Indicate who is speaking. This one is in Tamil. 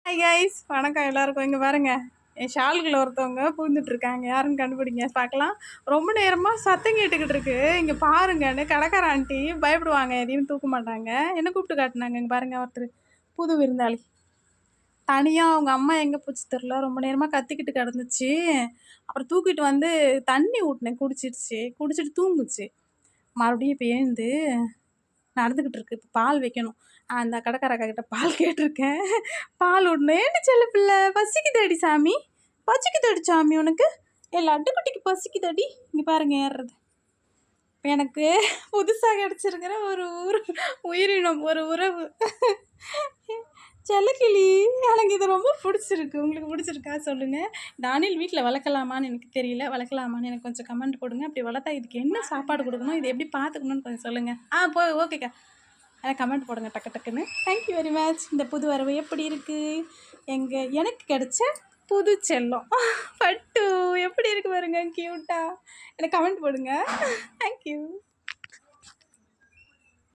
Speaker 1: ஹாய் கைஸ், வணக்கம் எல்லாருக்கும். இங்கே பாருங்க, என் ஷாலுக்குள்ள ஒருத்தவங்க பூந்துட்டுருக்காங்க. யாருன்னு கண்டுபிடிங்க பார்க்கலாம். ரொம்ப நேரமாக சத்தம் கேட்டுக்கிட்டு இருக்கு. இங்கே பாருங்கன்னு கடைக்கார ஆண்டி பயப்படுவாங்க, எதையும் தூக்க மாட்டாங்க. என்ன கூப்பிட்டு காட்டினாங்க. இங்கே பாருங்க, ஒருத்தர் புது விருந்தாளி தனியாக அவங்க அம்மா எங்கே போச்சு தெரில, ரொம்ப நேரமாக கத்திக்கிட்டு கிடந்துச்சு. அப்புறம் தூக்கிட்டு வந்து தண்ணி ஊட்டினேன், குடிச்சிட்டு தூங்குச்சு. மறுபடியும் இப்போ எழுந்து நடந்துக்கிட்டு இருக்கு. இப்போ பால் வைக்கணும். அந்த கடைக்காரக்கா கிட்ட பால் கேட்டிருக்கேன், பால் விடணும். ஏன்னு செல்ல பிள்ளை, பசிக்குதடி சாமி, பசிக்குதடி சாமி உனக்கு? லட்டுக்குட்டிக்கு பசிக்குதடி. இங்கே பாருங்க ஏறுறது. எனக்கு புதுசாக கிடச்சிருக்கிற ஒரு உயிரினம், ஒரு உறவு, செல்லக்கிளி. எனக்கு இது ரொம்ப பிடிச்சிருக்கு. உங்களுக்கு பிடிச்சிருக்கா சொல்லுங்கள். டானியல் வீட்டில் வளர்க்கலாமான்னு எனக்கு தெரியல. வளர்க்கலாமான்னு எனக்கு கொஞ்சம் கமெண்ட் கொடுங்க. அப்படி வளர்த்தா இதுக்கு என்ன சாப்பாடு கொடுக்கணும், இது எப்படி பார்த்துக்கணும்னு கொஞ்சம் சொல்லுங்கள். ஓகேக்கா, எனக்கு கமெண்ட் போடுங்க டக்கு டக்குன்னு. Thank you very much. இந்த புது வரவு எப்படி இருக்குது? எனக்கு கிடைச்ச புது செல்லம் பட்டு எப்படி இருக்கு பாருங்க, க்யூட்டாக. எனக்கு கமெண்ட் போடுங்க. தேங்க்யூ.